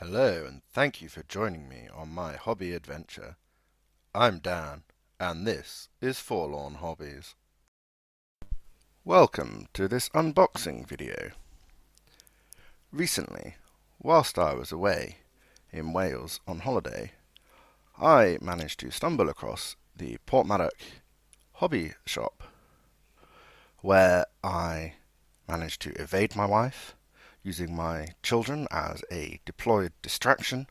Hello, and thank you for joining me on my hobby adventure. I'm Dan, and this is Forlorn Hobbies. Welcome to this unboxing video. Recently, whilst I was away in Wales on holiday, I managed to stumble across the Portmaddock hobby shop, where I managed to evade my wife, using my children as a deployed distraction,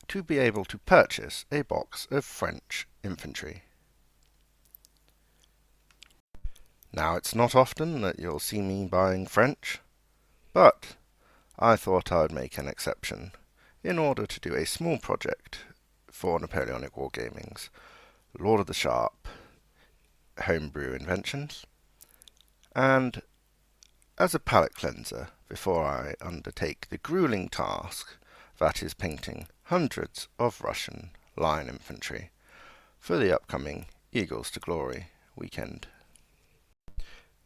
to be able to purchase a box of French infantry. Now, it's not often that you'll see me buying French, but I thought I would make an exception in order to do a small project for Napoleonic Wargaming's Lord of the Sharp homebrew inventions, and as a palette cleanser before I undertake the grueling task that is painting hundreds of Russian line infantry for the upcoming Eagles to Glory weekend.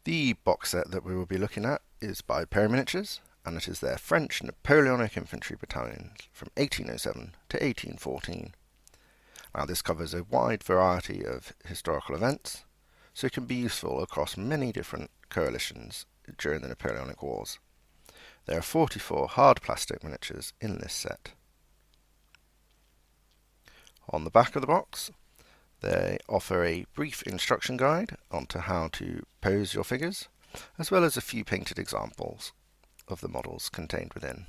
The box set that we will be looking at is by Perry Miniatures, and it is their French Napoleonic infantry battalions from 1807 to 1814. Now, this covers a wide variety of historical events, so it can be useful across many different coalitions during the Napoleonic Wars. There are 44 hard plastic miniatures in this set. On the back of the box, they offer a brief instruction guide onto how to pose your figures, as well as a few painted examples of the models contained within.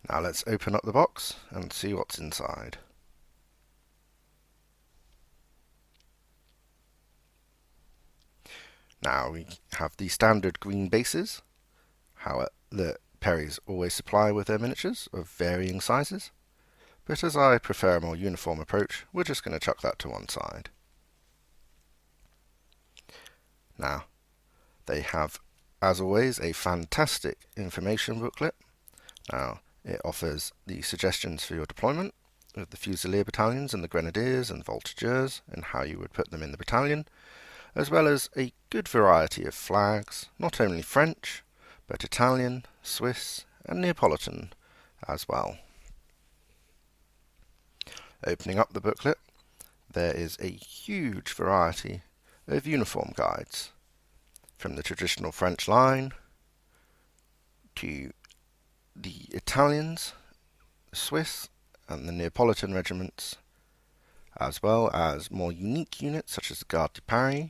Now let's open up the box and see what's inside. Now we have the standard green bases, that Perrys always supply with their miniatures of varying sizes, but as I prefer a more uniform approach, we're just going to chuck that to one side. Now, they have, as always, a fantastic information booklet. Now, it offers the suggestions for your deployment of the Fusilier battalions and the Grenadiers and Voltigeurs and how you would put them in the battalion, as well as a good variety of flags, not only French, but Italian, Swiss, and Neapolitan as well. Opening up the booklet, there is a huge variety of uniform guides, from the traditional French line to the Italians, the Swiss, and the Neapolitan regiments, as well as more unique units such as the Garde de Paris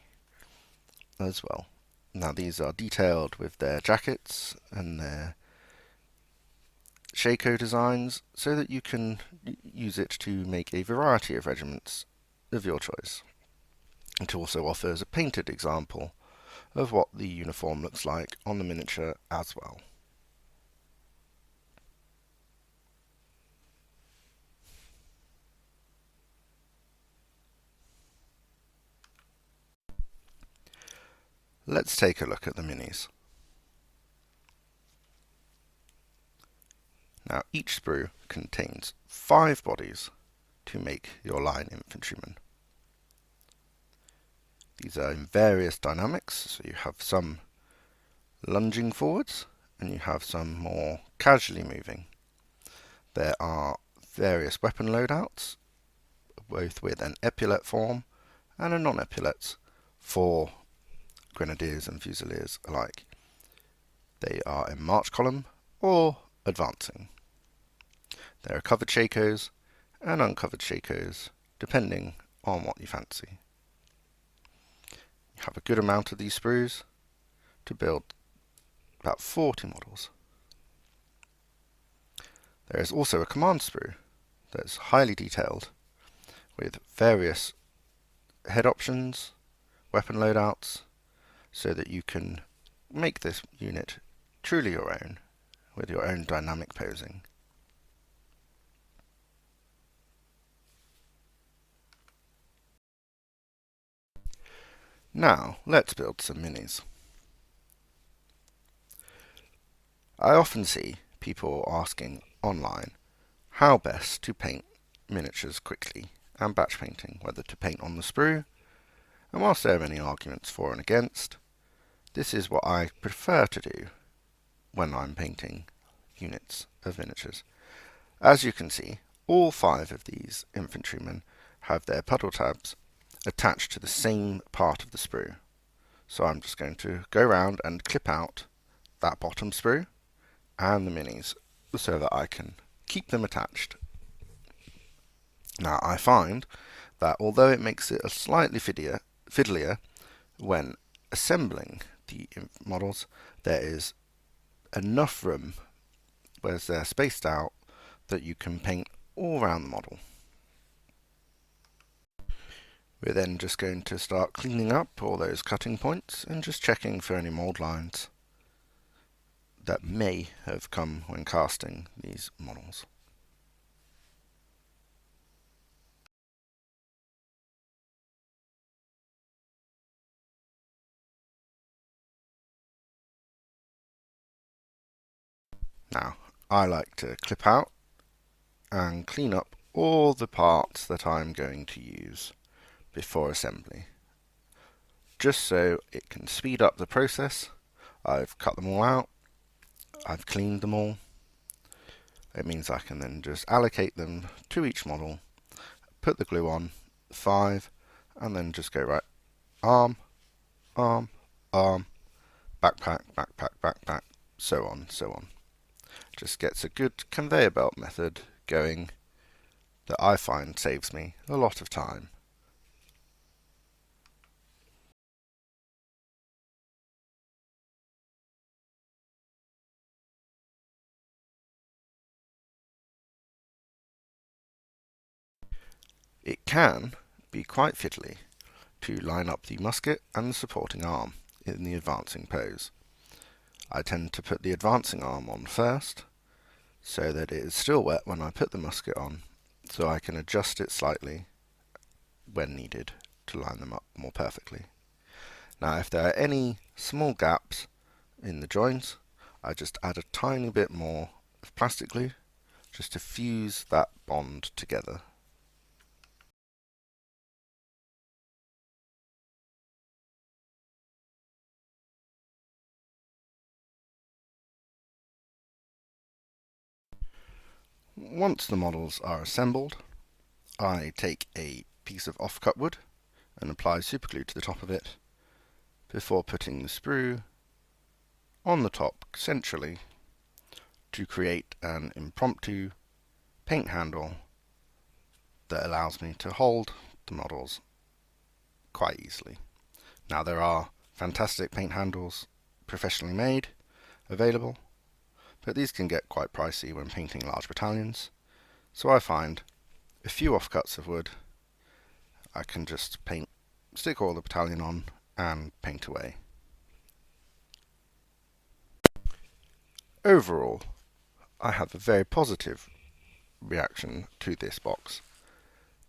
as well. Now, these are detailed with their jackets and their shako designs, so that you can use it to make a variety of regiments of your choice. It also offers a painted example of what the uniform looks like on the miniature as well. Let's take a look at the minis. Now, each sprue contains 5 bodies to make your line infantrymen. These are in various dynamics, so you have some lunging forwards and you have some more casually moving. There are various weapon loadouts, both with an epaulette form and a non-epaulette for Grenadiers and Fusiliers alike. They are in march column or advancing. There are covered shakos and uncovered shakos, depending on what you fancy. You have a good amount of these sprues to build about 40 models. There is also a command sprue that's highly detailed, with various head options, weapon loadouts, so that you can make this unit truly your own, with your own dynamic posing. Now, let's build some minis. I often see people asking online how best to paint miniatures quickly and batch painting, whether to paint on the sprue And whilst there are many arguments for and against, this is what I prefer to do when I'm painting units of miniatures. As you can see, all 5 of these infantrymen have their puddle tabs attached to the same part of the sprue. So I'm just going to go around and clip out that bottom sprue and the minis so that I can keep them attached. Now I find that although it makes it a slightly fiddlier when assembling the models, there is enough room where they're spaced out that you can paint all around the model. We're then just going to start cleaning up all those cutting points and just checking for any mould lines that may have come when casting these models. Now, I like to clip out and clean up all the parts that I'm going to use before assembly, just so it can speed up the process. I've cut them all out, I've cleaned them all. It means I can then just allocate them to each model, put the glue on, 5, and then just go right arm, arm, arm, backpack, backpack, backpack, so on, so on. Just gets a good conveyor belt method going that I find saves me a lot of time. It can be quite fiddly to line up the musket and the supporting arm in the advancing pose. I tend to put the advancing arm on first, so that it is still wet when I put the musket on, so I can adjust it slightly when needed to line them up more perfectly. Now if there are any small gaps in the joints, I just add a tiny bit more of plastic glue just to fuse that bond together. Once the models are assembled, I take a piece of off-cut wood and apply superglue to the top of it before putting the sprue on the top centrally to create an impromptu paint handle that allows me to hold the models quite easily. Now there are fantastic paint handles professionally made available, but these can get quite pricey when painting large battalions, so I find a few offcuts of wood I can just stick all the battalion on and paint away. Overall, I have a very positive reaction to this box.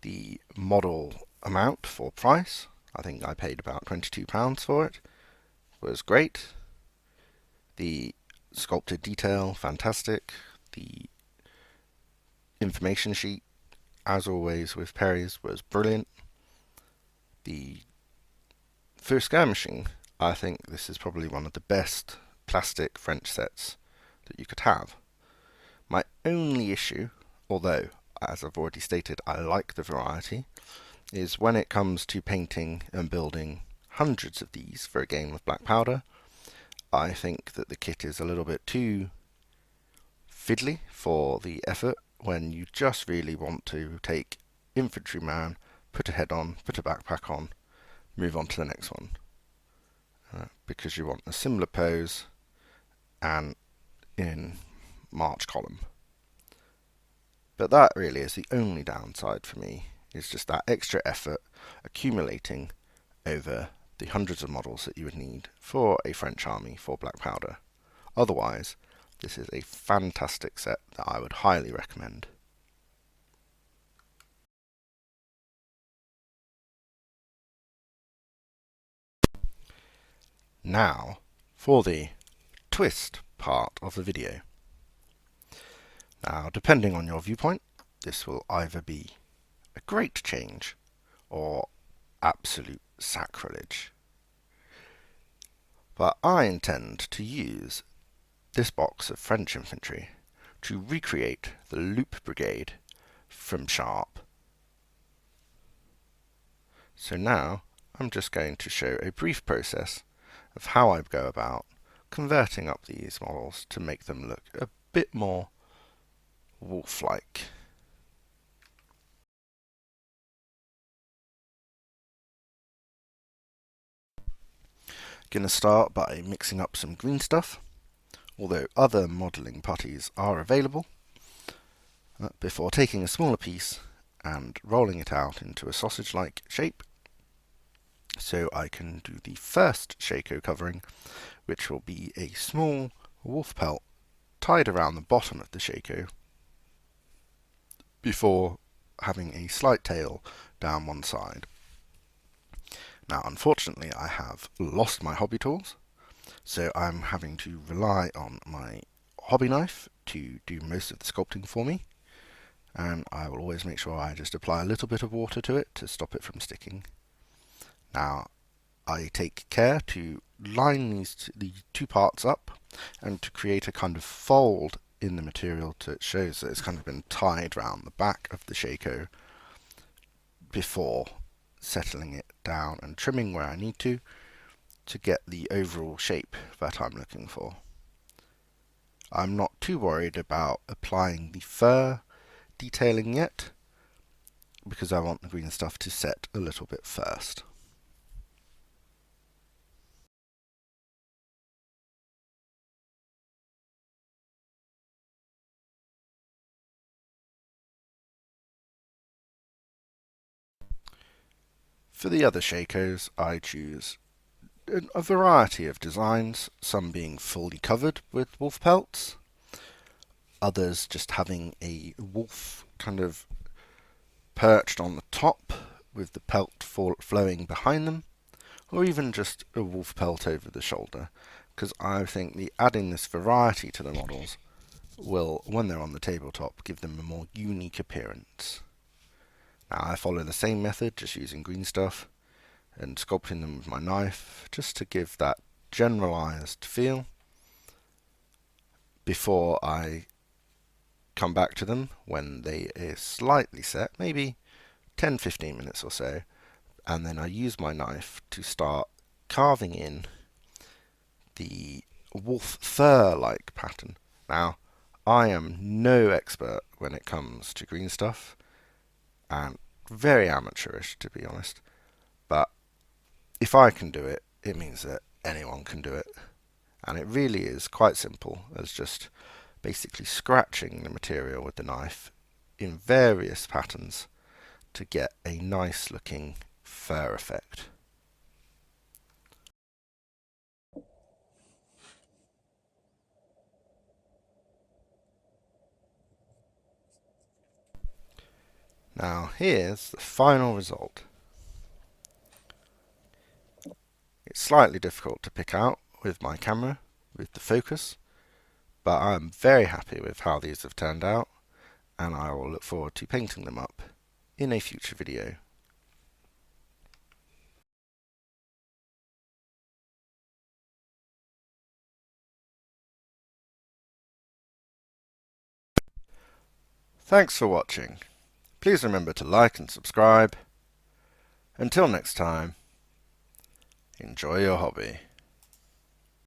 The model amount for price, I think I paid about £22 for it, was great. The sculpted detail, fantastic. The information sheet, as always with Perry's, was brilliant. The first skirmishing, I think this is probably one of the best plastic French sets that you could have. My only issue, although, as I've already stated, I like the variety, is when it comes to painting and building hundreds of these for a game of black powder, I think that the kit is a little bit too fiddly for the effort when you just really want to take infantryman, put a head on, put a backpack on, move on to the next one. Because you want a similar pose and in march column. But that really is the only downside for me, is just that extra effort accumulating over the hundreds of models that you would need for a French army for black powder. Otherwise, this is a fantastic set that I would highly recommend. Now, for the twist part of the video. Now, depending on your viewpoint, this will either be a great change or absolute sacrilege. But I intend to use this box of French infantry to recreate the Loop Brigade from Sharp. So now I'm just going to show a brief process of how I go about converting up these models to make them look a bit more wolf-like. Going to start by mixing up some green stuff, although other modelling putties are available, before taking a smaller piece and rolling it out into a sausage-like shape, so I can do the first shako covering, which will be a small wolf pelt tied around the bottom of the shako, before having a slight tail down one side. Now, unfortunately, I have lost my hobby tools, so I'm having to rely on my hobby knife to do most of the sculpting for me, and I will always make sure I just apply a little bit of water to it to stop it from sticking. Now, I take care to line the two parts up and to create a kind of fold in the material to show that it's kind of been tied round the back of the shako before settling it down and trimming where I need to get the overall shape that I'm looking for. I'm not too worried about applying the fur detailing yet, because I want the green stuff to set a little bit first. For the other shakos, I choose a variety of designs, some being fully covered with wolf pelts, others just having a wolf kind of perched on the top with the pelt flowing behind them, or even just a wolf pelt over the shoulder, because I think adding this variety to the models will, when they're on the tabletop, give them a more unique appearance. Now I follow the same method, just using green stuff and sculpting them with my knife, just to give that generalized feel before I come back to them when they are slightly set, maybe 10-15 minutes or so, and then I use my knife to start carving in the wolf fur-like pattern. Now, I am no expert when it comes to green stuff, and very amateurish, to be honest, but if I can do it, it means that anyone can do it. And it really is quite simple, as just basically scratching the material with the knife in various patterns to get a nice looking fur effect. Now here's the final result. It's slightly difficult to pick out with my camera, with the focus, but I'm very happy with how these have turned out, and I will look forward to painting them up in a future video. Thanks for watching. Please remember to like and subscribe. Until next time, enjoy your hobby.